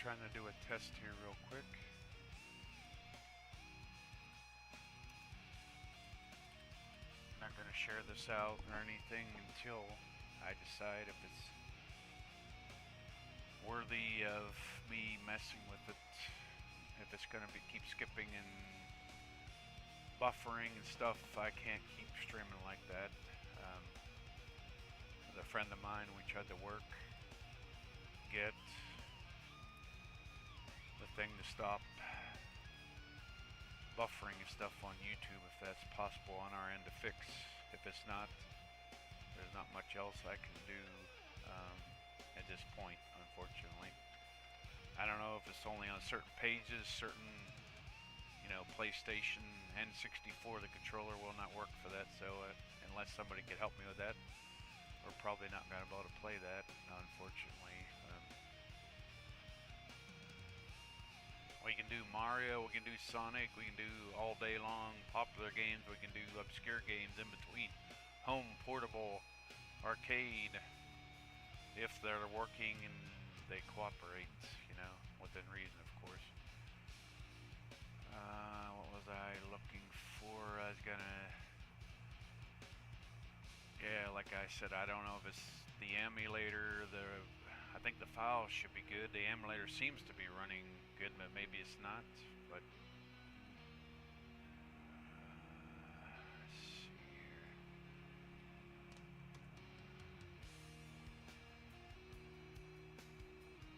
trying to do a test here real quick. I'm not going to share this out or anything until I decide if it's worthy of me messing with it. If it's going to keep skipping and buffering and stuff, I can't keep streaming like that. With a friend of mine, we tried to get the thing to stop buffering and stuff on YouTube if that's possible on our end to fix. If it's not, there's not much else I can do at this point, unfortunately. I don't know if it's only on certain pages, certain, PlayStation N64, the controller will not work for that, so unless somebody could help me with that, we're probably not going to be able to play that, unfortunately. We can do Mario, we can do Sonic, we can do all day long popular games, we can do obscure games in between. Home, portable, arcade, if they're working and they cooperate, within reason, of course. What was I looking for? I was gonna... Yeah, like I said, I don't know if it's the emulator, I think the file should be good. The emulator seems to be running good, but maybe it's not. But let's see here.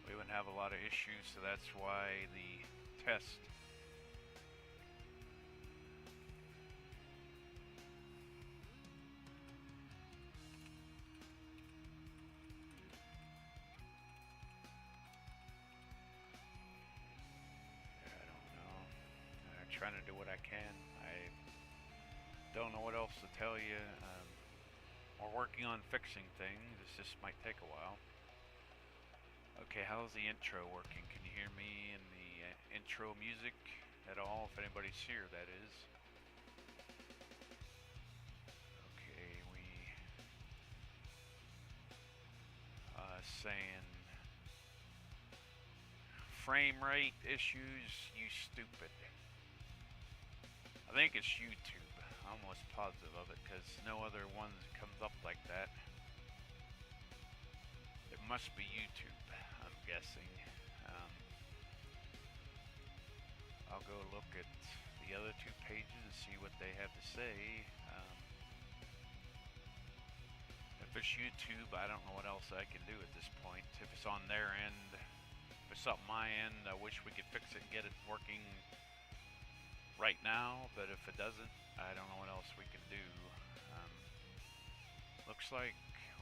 We wouldn't have a lot of issues, so that's why the test. Trying to do what I can. I don't know what else to tell you. We're working on fixing things. This just might take a while. Okay, how's the intro working? Can you hear me in the intro music at all? If anybody's here, that is. Okay, saying frame rate issues, you stupid. I think it's YouTube. I'm almost positive of it because no other one comes up like that. It must be YouTube, I'm guessing. I'll go look at the other two pages and see what they have to say. If it's YouTube, I don't know what else I can do at this point. If it's on their end, if it's on my end, I wish we could fix it and get it working right now, but if it doesn't, I don't know what else we can do. Looks like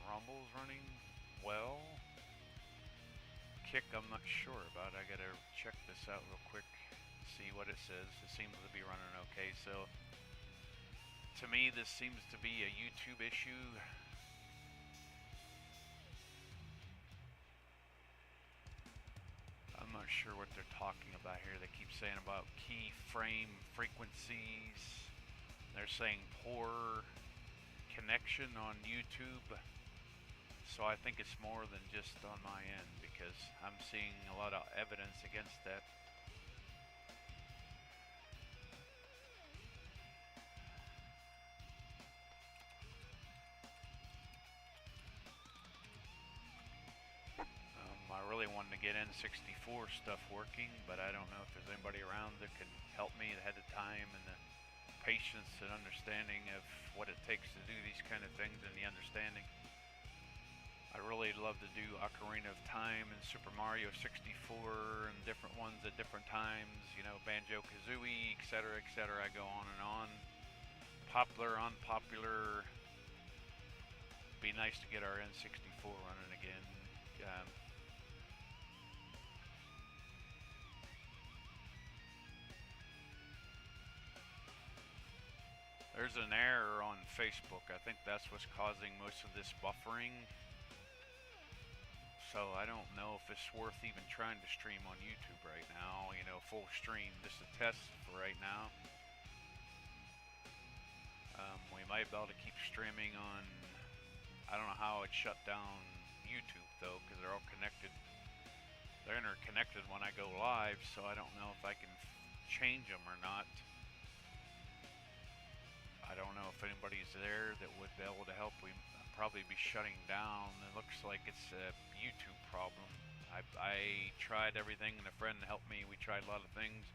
Rumble's running well. Kick, I'm not sure about. I gotta check this out real quick, see what it says. It seems to be running okay, so to me this seems to be a YouTube issue. I'm not sure what they're talking about here. They keep saying about keyframe frequencies. They're saying poor connection on YouTube. So I think it's more than just on my end because I'm seeing a lot of evidence against that. I really wanted to get N64 stuff working, but I don't know if there's anybody around that could help me that had the time and the patience and understanding of what it takes to do these kind of things and the understanding. I really love to do Ocarina of Time and Super Mario 64 and different ones at different times, Banjo-Kazooie, etc., etc. I go on and on. Popular, unpopular. Be nice to get our N64 running again. There's an error on Facebook. I think that's what's causing most of this buffering. So I don't know if it's worth even trying to stream on YouTube right now, full stream. Just a test for right now. We might be able to keep streaming on, I don't know how it shut down YouTube though, because they're all connected. they're interconnected when I go live, so I don't know if I can change them or not. I don't know if anybody's there that would be able to help. We'd probably be shutting down. It looks like it's a YouTube problem. I tried everything, and a friend helped me. We tried a lot of things.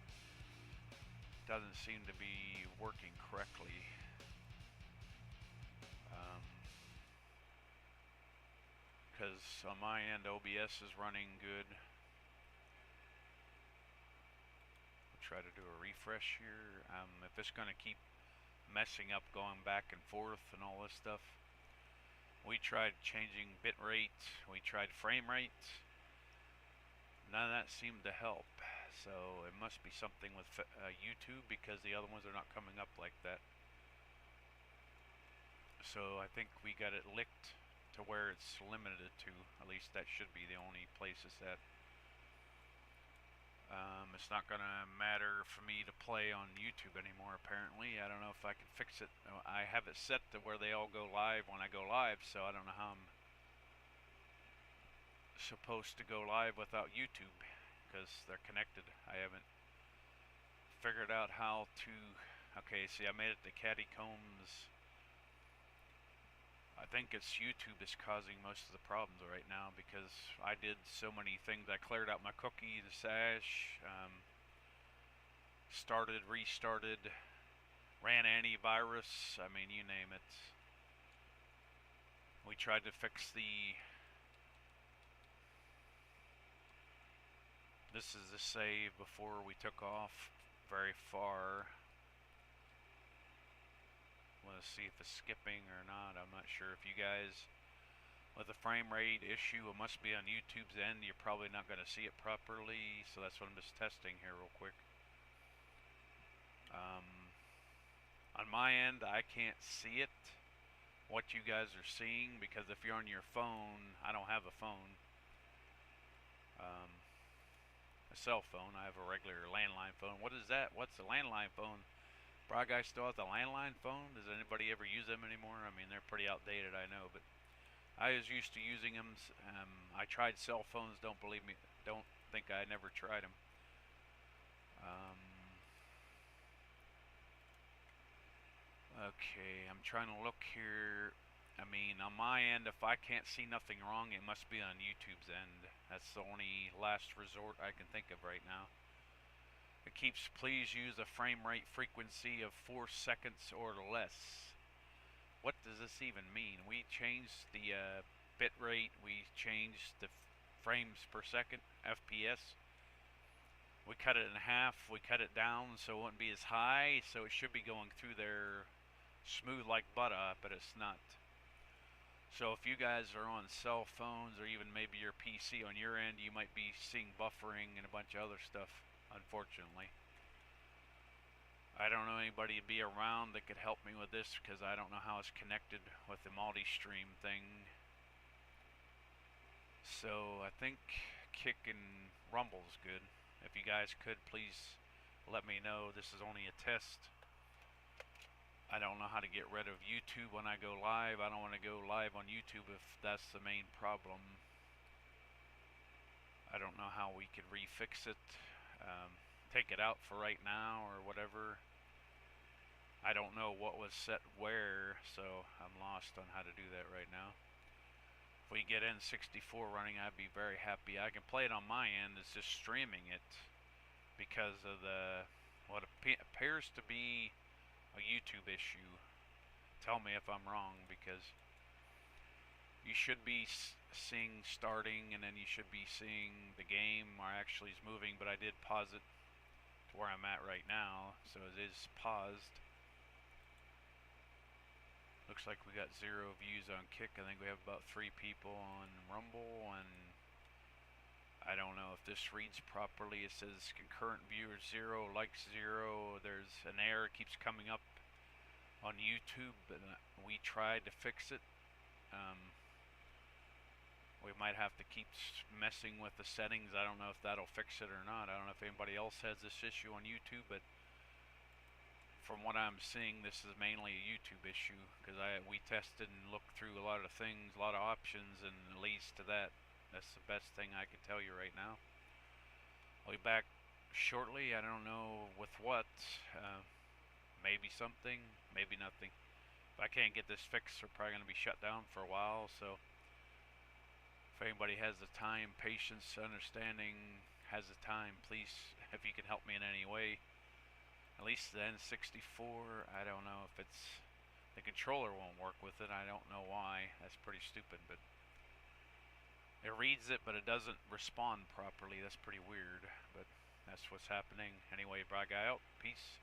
Doesn't seem to be working correctly. Because on my end, OBS is running good. We'll try to do a refresh here. If it's going to keep messing up, going back and forth and all this stuff. We tried changing bit rate. We tried frame rate. None of that seemed to help. So it must be something with YouTube, because the other ones are not coming up like that. So I think we got it licked to where it's limited to. At least that should be the only place it's at. It's not gonna matter for me to play on YouTube anymore, apparently. I don't know if I can fix it. I have it set to where they all go live when I go live, so I don't know how I'm supposed to go live without YouTube, because they're connected. I haven't figured out how to... Okay, see, I made it to Catacombs. I think it's YouTube that's causing most of the problems right now, because I did so many things. I cleared out my cookie, the sash, started, restarted, ran antivirus. I mean, you name it. We tried to fix the... This is the save before we took off very far. Let's see if it's skipping or not. I'm not sure. If you guys, with the frame rate issue, it must be on YouTube's end. You're probably not going to see it properly, so that's what I'm just testing here real quick. On my end, I can't see it, what you guys are seeing, because if you're on your phone, I don't have a phone. A cell phone. I have a regular landline phone. What is that? What's a landline phone? Broad guy still has the landline phone? Does anybody ever use them anymore? I mean, they're pretty outdated, I know, but I was used to using them. I tried cell phones. Don't believe me. Don't think I never tried them. Okay, I'm trying to look here. I mean, on my end, if I can't see nothing wrong, it must be on YouTube's end. That's the only last resort I can think of right now. It keeps, please use a frame rate frequency of 4 seconds or less. What does this even mean? We changed the bit rate, we changed the frames per second, FPS. We cut it in half, we cut it down so it wouldn't be as high, so it should be going through there smooth like butter, but it's not. So if you guys are on cell phones, or even maybe your PC on your end, you might be seeing buffering and a bunch of other stuff, unfortunately. I don't know anybody to be around that could help me with this, because I don't know how it's connected with the multi-stream thing. So I think Kick and Rumble's good. If you guys could, please let me know. This is only a test. I don't know how to get rid of YouTube when I go live. I don't want to go live on YouTube if that's the main problem. I don't know how we could refix it. Take it out for right now or whatever. I don't know what was set where, so I'm lost on how to do that right now. If we get N64 running, I'd be very happy. I can play it on my end. It's just streaming it because of the what appears to be a YouTube issue. Tell me if I'm wrong, because you should be seeing starting, and then you should be seeing the game or actually is moving, but I did pause it to where I'm at right now, so it is paused. Looks like we got 0 views on Kick. I think we have about 3 people on Rumble, and I don't know if this reads properly. It says concurrent viewers 0, likes 0. There's an error keeps coming up on YouTube, and we tried to fix it. We might have to keep messing with the settings. I don't know if that'll fix it or not. I don't know if anybody else has this issue on YouTube, but from what I'm seeing, this is mainly a YouTube issue, because we tested and looked through a lot of things, a lot of options, and it leads to that. That's the best thing I can tell you right now. I'll be back shortly. I don't know with what. Maybe something, maybe nothing. If I can't get this fixed, we're probably going to be shut down for a while. So if anybody has the time, patience, understanding, has the time, please, if you can help me in any way. At least the N64, I don't know if it's, the controller won't work with it. I don't know why. That's pretty stupid, but it reads it, but it doesn't respond properly. That's pretty weird, but that's what's happening. Anyway, Bry Guy out. Peace.